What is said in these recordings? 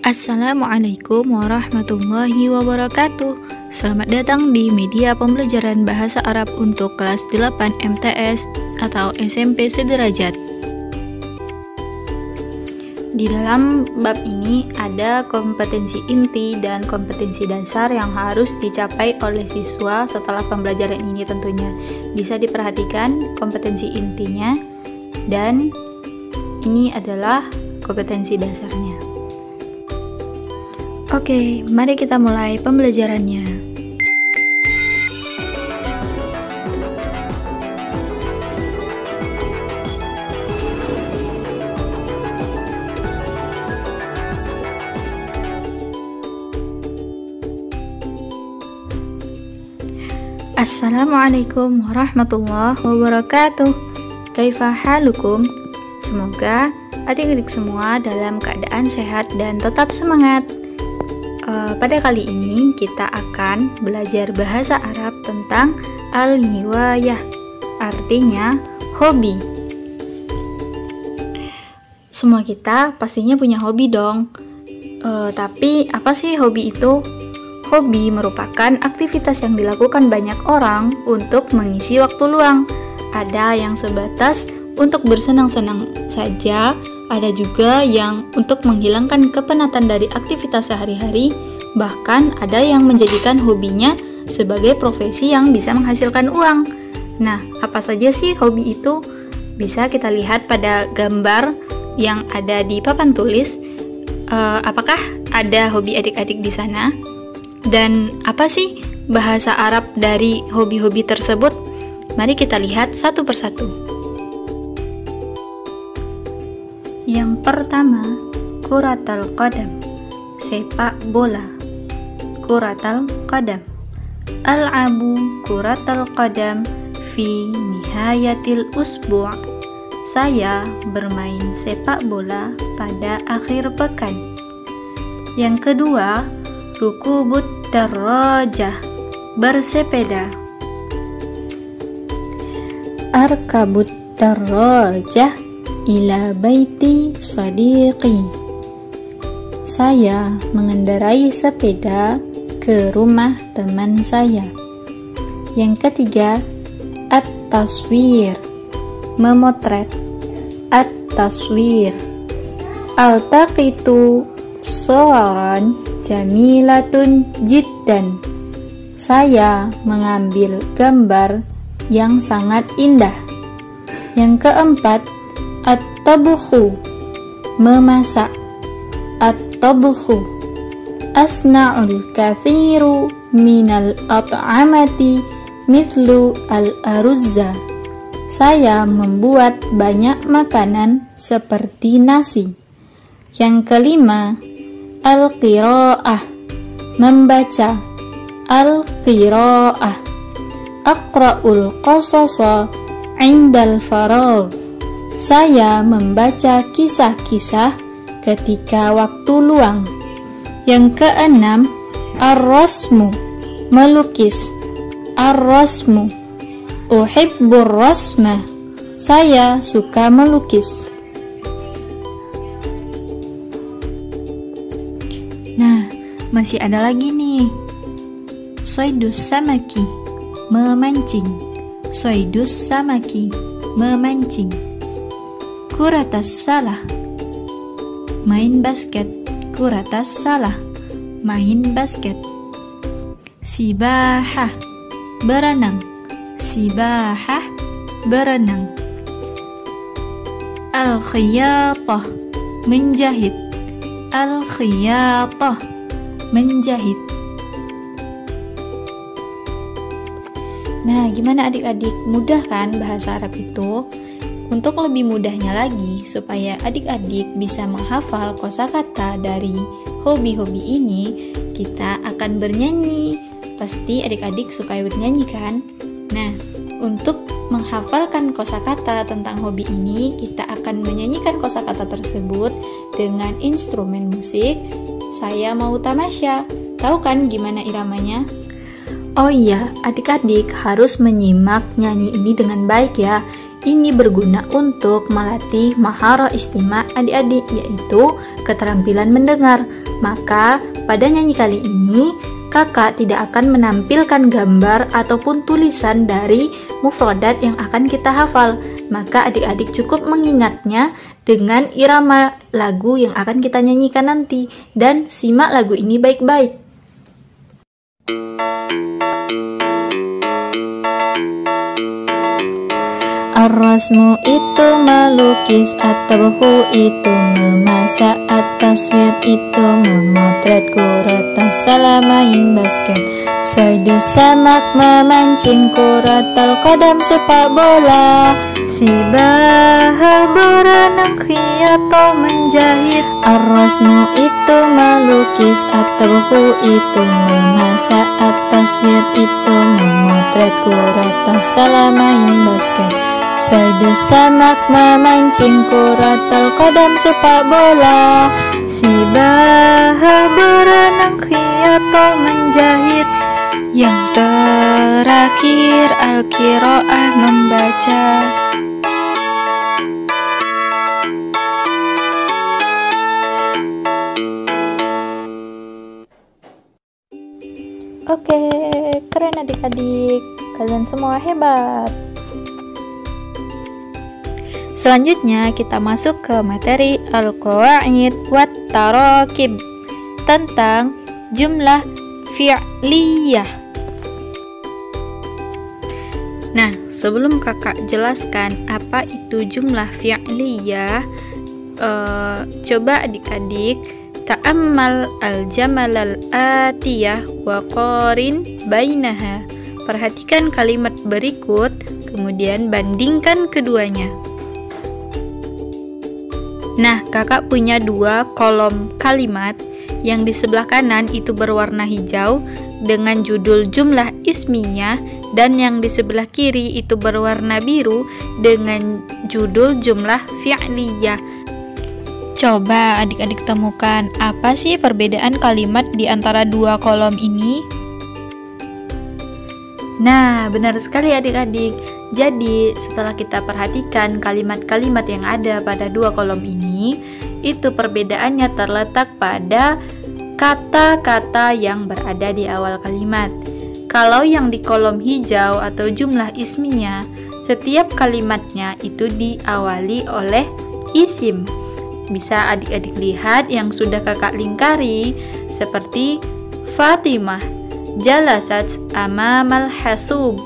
Assalamualaikum warahmatullahi wabarakatuh. Selamat datang di media pembelajaran bahasa Arab untuk kelas 8 MTS atau SMP sederajat. Di dalam bab ini ada kompetensi inti dan kompetensi dasar yang harus dicapai oleh siswa setelah pembelajaran ini tentunya. Bisa diperhatikan kompetensi intinya dan ini adalah kompetensi dasarnya. Oke, mari kita mulai pembelajarannya. Assalamualaikum warahmatullahi wabarakatuh. Kaifa halukum? Semoga adik-adik semua dalam keadaan sehat dan tetap semangat. Pada kali ini kita akan belajar bahasa Arab tentang al-hiwayah, artinya hobi. Semua kita pastinya punya hobi dong. Tapi apa sih hobi itu? Hobi merupakan aktivitas yang dilakukan banyak orang untuk mengisi waktu luang. Ada yang sebatas untuk bersenang-senang saja, ada juga yang untuk menghilangkan kepenatan dari aktivitas sehari-hari, bahkan ada yang menjadikan hobinya sebagai profesi yang bisa menghasilkan uang. Nah, apa saja sih hobi itu? Bisa kita lihat pada gambar yang ada di papan tulis. Apakah ada hobi adik-adik di sana? Dan apa sih bahasa Arab dari hobi-hobi tersebut? Mari kita lihat satu persatu. Yang pertama, kuratal qadam, sepak bola. Kuratal qadam. Al'abu kuratal qadam fi nihayatil usbu'. Saya bermain sepak bola pada akhir pekan. Yang kedua, rukubut darajah, bersepeda. Arkabut darajah ila baiti sadiqi. Saya mengendarai sepeda ke rumah teman saya. Yang ketiga, at-taswir, memotret. At-taswir. Altaqitu shawaran jamilatun jiddan. Saya mengambil gambar yang sangat indah. Yang keempat, at-tabukhu, memasak. At-tabukhu. Asna'ul kathiru minal at'amati mithlu al-aruzza. Saya membuat banyak makanan seperti nasi. Yang kelima, al-qira'ah, membaca. Al-qira'ah. Aqra'ul qasasa indal faragh. Saya membaca kisah-kisah ketika waktu luang. Yang keenam, ar-rasmu, melukis. Ar-rasmu. Uhibbur rasmah. Saya suka melukis. Nah, masih ada lagi nih. Soidus samaki, memancing. Soidus samaki, memancing. Kuratas salah, main basket. Kuratas salah, main basket. Sibahah, berenang. Sibahah, berenang. Al-khiyatah, menjahit. Al-khiyatah, menjahit. Nah, gimana adik-adik? Mudah kan bahasa Arab itu? Untuk lebih mudahnya lagi, supaya adik-adik bisa menghafal kosakata dari hobi-hobi ini, kita akan bernyanyi. Pasti adik-adik suka bernyanyi kan? Nah, untuk menghafalkan kosakata tentang hobi ini, kita akan menyanyikan kosakata tersebut dengan instrumen musik. Saya mau tamasya. Tahu kan gimana iramanya? Oh iya, adik-adik harus menyimak nyanyi ini dengan baik ya. Ini berguna untuk melatih maharah istima adik-adik, yaitu keterampilan mendengar. Maka pada nyanyi kali ini kakak tidak akan menampilkan gambar ataupun tulisan dari mufradat yang akan kita hafal. Maka adik-adik cukup mengingatnya dengan irama lagu yang akan kita nyanyikan nanti, dan simak lagu ini baik-baik. Ar-rasmu itu melukis, at-tabkhu itu memasak, at-taswir itu memotret, kurat salamain basket, soidu samak memancing, kuratal qadam sepak bola, sibah berenang, khiyata menjahit. Ar-rasmu itu melukis, at-tabkhu itu memasak, at-taswir itu memotret, kurat salamain basket, soidu samak memancing, kuratal qadam sepak bola, sibah berenang, khiyata menjahit. Yang terakhir al-qiraah membaca. Oke, keren adik-adik. Kalian semua hebat. Selanjutnya kita masuk ke materi al-qawaid wat tarakib tentang jumlah fi'liyah. Nah, sebelum kakak jelaskan apa itu jumlah fi'liyah, coba adik-adik ta'ammal al-jamal al-atiyah wa qarin bainaha. Perhatikan kalimat berikut, kemudian bandingkan keduanya. Nah, kakak punya dua kolom kalimat. Yang di sebelah kanan itu berwarna hijau dengan judul jumlah ismiyah, dan yang di sebelah kiri itu berwarna biru dengan judul jumlah fi'liyah. Coba adik-adik temukan apa sih perbedaan kalimat di antara dua kolom ini? Nah, benar sekali adik-adik. Jadi, setelah kita perhatikan kalimat-kalimat yang ada pada dua kolom ini, itu perbedaannya terletak pada kata-kata yang berada di awal kalimat. Kalau yang di kolom hijau atau jumlah ismiyah, setiap kalimatnya itu diawali oleh isim. Bisa adik-adik lihat yang sudah kakak lingkari, seperti Fatimah jalasat amamal hasub.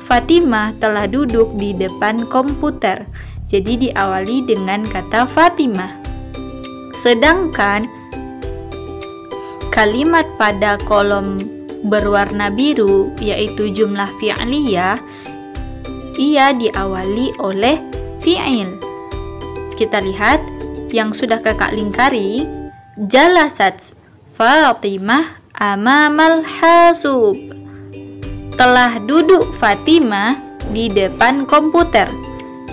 Fatimah telah duduk di depan komputer. Jadi diawali dengan kata Fatimah. Sedangkan kalimat pada kolom berwarna biru, yaitu jumlah fi'liyah, ia diawali oleh fi'il. Kita lihat yang sudah kakak lingkari, jalasat Fatimah amamal hasub. Telah duduk Fatimah di depan komputer.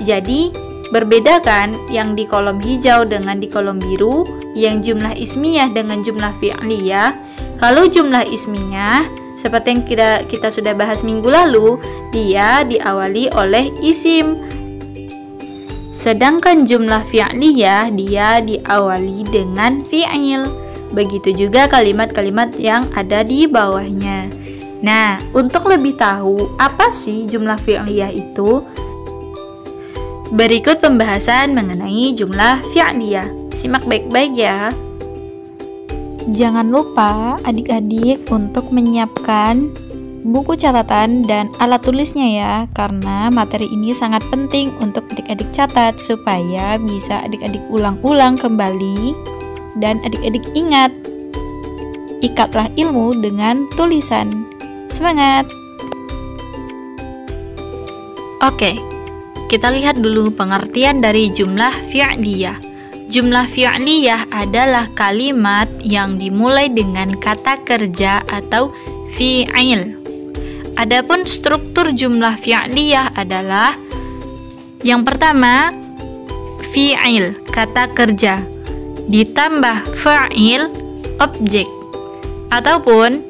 Jadi berbeda kan yang di kolom hijau dengan di kolom biru, yang jumlah ismiyah dengan jumlah fi'liyah. Kalau jumlah ismiyah, seperti yang kita sudah bahas minggu lalu, dia diawali oleh isim. Sedangkan jumlah fi'liyah dia diawali dengan fi'il. Begitu juga kalimat-kalimat yang ada di bawahnya. Nah, untuk lebih tahu apa sih jumlah fi'liyah itu, berikut pembahasan mengenai jumlah fi'liyah. Simak baik-baik ya. Jangan lupa adik-adik untuk menyiapkan buku catatan dan alat tulisnya ya, karena materi ini sangat penting untuk adik-adik catat supaya bisa adik-adik ulang-ulang kembali dan adik-adik ingat. Ikatlah ilmu dengan tulisan. Semangat! Oke, kita lihat dulu pengertian dari jumlah fi'liyah. Jumlah fi'liyah adalah kalimat yang dimulai dengan kata kerja atau fi'il. Adapun struktur jumlah fi'liyah adalah yang pertama, fi'il, kata kerja, ditambah fa'il, objek, ataupun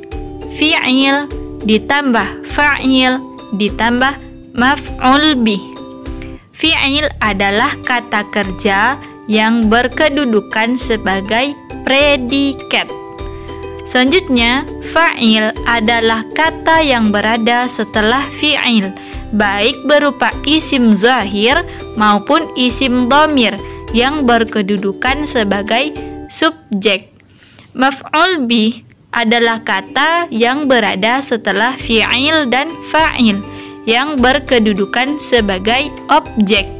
fi'il ditambah fa'il ditambah maf'ul bih. Fi'il adalah kata kerja yang berkedudukan sebagai predikat. Selanjutnya, fa'il adalah kata yang berada setelah fi'il, baik berupa isim zahir maupun isim dhamir yang berkedudukan sebagai subjek. Maf'ul bih adalah kata yang berada setelah fi'il dan fa'il yang berkedudukan sebagai objek.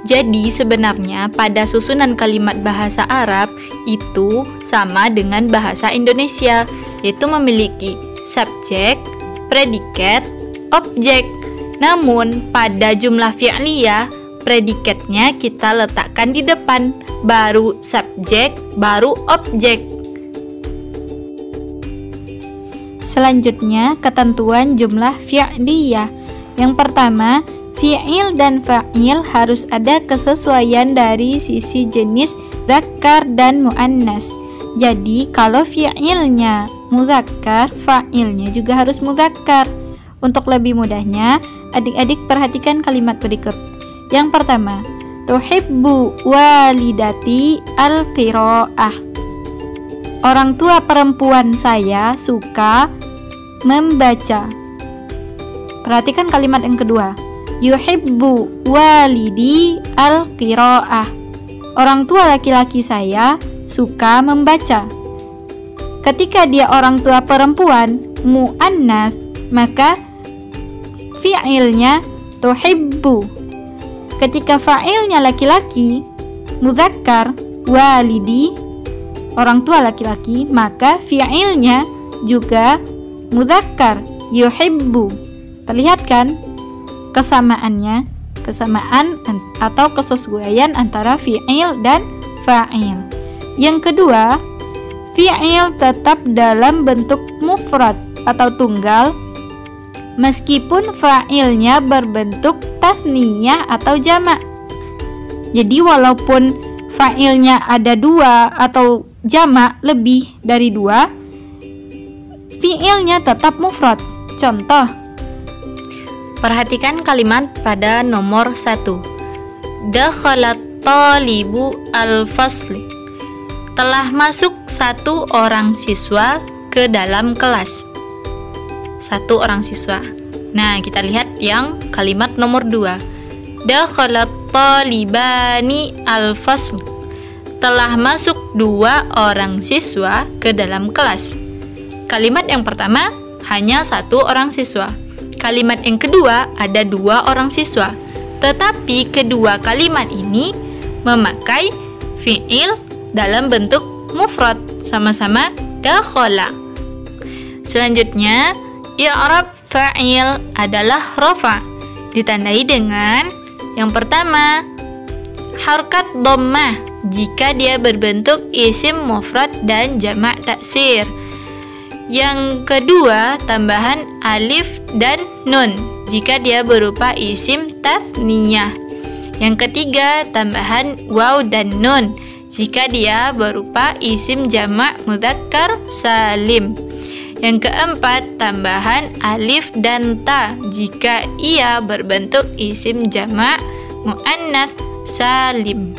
Jadi sebenarnya pada susunan kalimat bahasa Arab itu sama dengan bahasa Indonesia, yaitu memiliki subjek, predikat, objek. Namun pada jumlah fi'liyah, predikatnya kita letakkan di depan, baru subjek, baru objek. Selanjutnya, ketentuan jumlah fi'liyah. Yang pertama, fi'il dan fa'il harus ada kesesuaian dari sisi jenis zakar dan mu'annas. Jadi, kalau fi'ilnya muzakkar, fa'ilnya juga harus muzakkar. Untuk lebih mudahnya, adik-adik perhatikan kalimat berikut. Yang pertama, tuhibbu walidati al-qira'ah. Orang tua perempuan saya suka membaca. Perhatikan kalimat yang kedua. Yuhibbu walidi al-qira'ah. Orang tua laki-laki saya suka membaca. Ketika dia orang tua perempuan, mu'annas, maka fi'ilnya tuhibbu. Ketika fa'ilnya laki-laki, muzakkar, walidi, orang tua laki-laki, maka fi'ilnya juga muzakkar, yuhibbu. Terlihat kan kesamaannya, kesamaan atau kesesuaian antara fi'il dan fa'il. Yang kedua, fi'il tetap dalam bentuk mufrad atau tunggal meskipun fa'ilnya berbentuk tasniyah atau jamak. Jadi walaupun fa'ilnya ada dua atau jamak lebih dari dua, fi'ilnya tetap mufrad. Contoh, perhatikan kalimat pada nomor 1. Dakhalat talibu al-fasli. Telah masuk satu orang siswa ke dalam kelas. Satu orang siswa. Nah, kita lihat yang kalimat nomor 2. Dakhalat talibani al-fasl. Telah masuk dua orang siswa ke dalam kelas. Kalimat yang pertama hanya satu orang siswa. Kalimat yang kedua ada dua orang siswa. Tetapi kedua kalimat ini memakai fi'il dalam bentuk mufrad, sama-sama dakhala. Selanjutnya, i'rab fa'il adalah rafa, ditandai dengan yang pertama harkat dhammah jika dia berbentuk isim mufrad dan jamak taksir. Yang kedua, tambahan alif dan nun jika dia berupa isim tathniyah. Yang ketiga, tambahan waw dan nun jika dia berupa isim jamak mudzakkar salim. Yang keempat, tambahan alif dan ta jika ia berbentuk isim jamak muannats salim.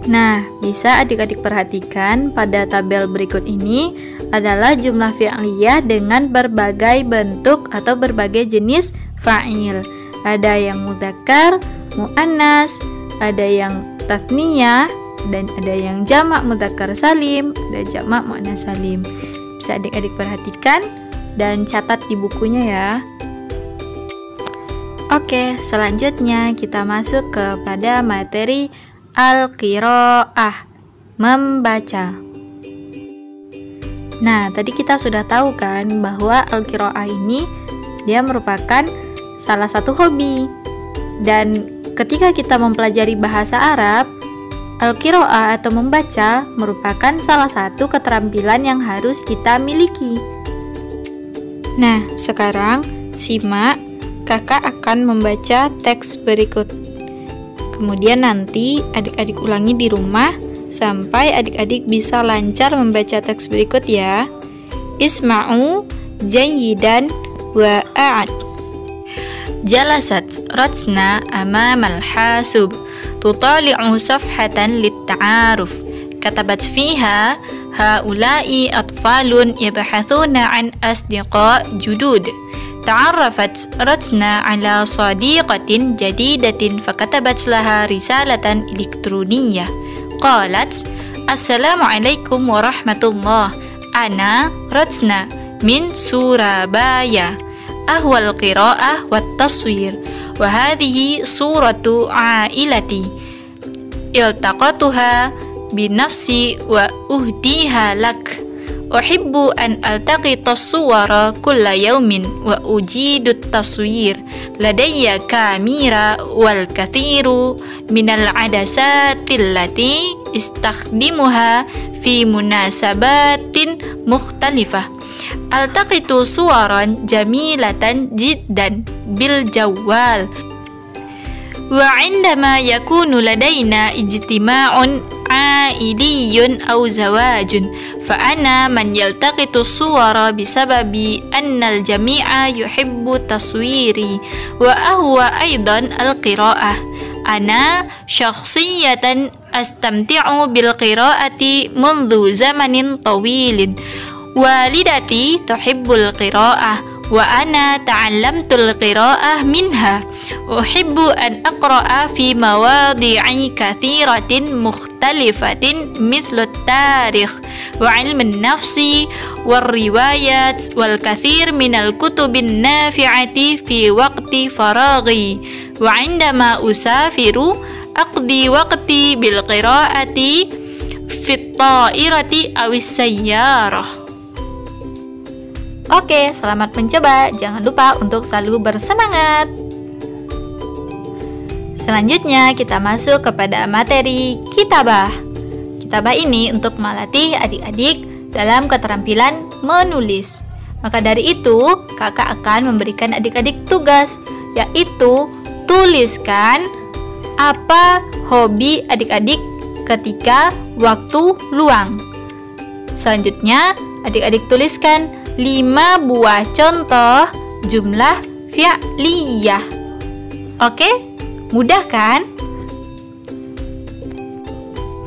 Nah, bisa adik-adik perhatikan pada tabel berikut ini adalah jumlah fi'liyah dengan berbagai bentuk atau berbagai jenis fa'il. Ada yang mudzakkar, muannas, ada yang tasniyah, dan ada yang jamak mudzakkar salim, ada jamak muannas salim. Bisa adik-adik perhatikan dan catat di bukunya ya. Oke, selanjutnya kita masuk kepada materi al-qira'ah, membaca. Nah, tadi kita sudah tahu kan bahwa al-qira'ah ini dia merupakan salah satu hobi. Dan ketika kita mempelajari bahasa Arab, al-qira'ah atau membaca merupakan salah satu keterampilan yang harus kita miliki. Nah, sekarang simak, kakak akan membaca teks berikut. Kemudian nanti adik-adik ulangi di rumah sampai adik-adik bisa lancar membaca teks berikut ya. Isma'u jayyidan wa a'ad. جلست رتنا أمام الحاسوب تطالع صفحة للتعارف كتبت فيها هؤلاء أطفال يبحثون عن أصدقاء جدد. تعرفت رتنا على صديقة جديدة فكتبت لها رسالة إلكترونية قالت: السلام عليكم ورحمة الله، أنا رتنا من سورابايا، أهوى القراءة والتصوير، وهذه صورة عائلتي التقطتها بنفسي وأهديها لك. أحب أن ألتقط الصور كل يوم وأجيد التصوير، لدي كاميرا والكثير من العدسات التي استخدمها في مناسبات مختلفة. ألتقط صورا جميلة جدا بالجوال، وعندما يكون لدينا اجتماع عائلي أو زواج فأنا من يلتقط الصور بسبب أن الجميع يحب تصويري وأهوى أيضا القراءة. أنا شخصية أستمتع بالقراءة منذ زمن طويل. والدتي تحب القراءة وأنا تعلمت القراءة منها. أحب أن أقرأ في مواضيع كثيرة مختلفة مثل التاريخ وعلم النفس والروايات والكثير من الكتب النافعة في وقت فراغي. وعندما أسافر أقضي وقتي بالقراءة في الطائرة أو السيارة. Oke, selamat mencoba. Jangan lupa untuk selalu bersemangat. Selanjutnya kita masuk kepada materi kitabah. Kitabah ini untuk melatih adik-adik dalam keterampilan menulis. Maka dari itu, kakak akan memberikan adik-adik tugas, yaitu tuliskan apa hobi adik-adik ketika waktu luang. Selanjutnya, adik-adik tuliskan 5 buah contoh jumlah fi'liyah. Oke? Mudah kan?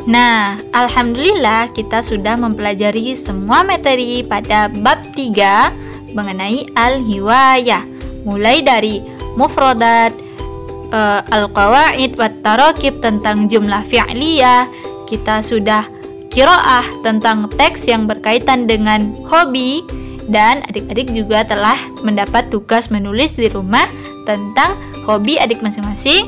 Nah, alhamdulillah kita sudah mempelajari semua materi pada bab 3 mengenai al-hiwayah. Mulai dari mufradat, al-qawaid wat tarakib tentang jumlah fi'liyah, kita sudah qiraah tentang teks yang berkaitan dengan hobi, dan adik-adik juga telah mendapat tugas menulis di rumah tentang hobi adik masing-masing.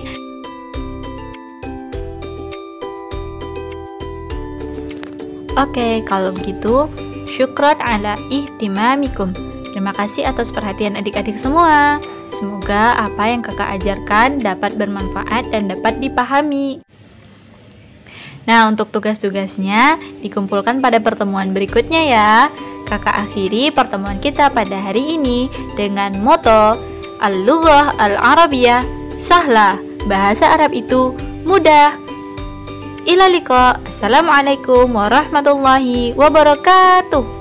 Oke, kalau begitu, syukran ala ihtimamikum. Terima kasih atas perhatian adik-adik semua. Semoga apa yang kakak ajarkan dapat bermanfaat dan dapat dipahami. Nah, untuk tugas-tugasnya dikumpulkan pada pertemuan berikutnya ya. Kakak akhiri pertemuan kita pada hari ini dengan moto Al-Lughah Al-Arabiyah Sahla. Bahasa Arab itu mudah. Ila liqa. Assalamualaikum warahmatullahi wabarakatuh.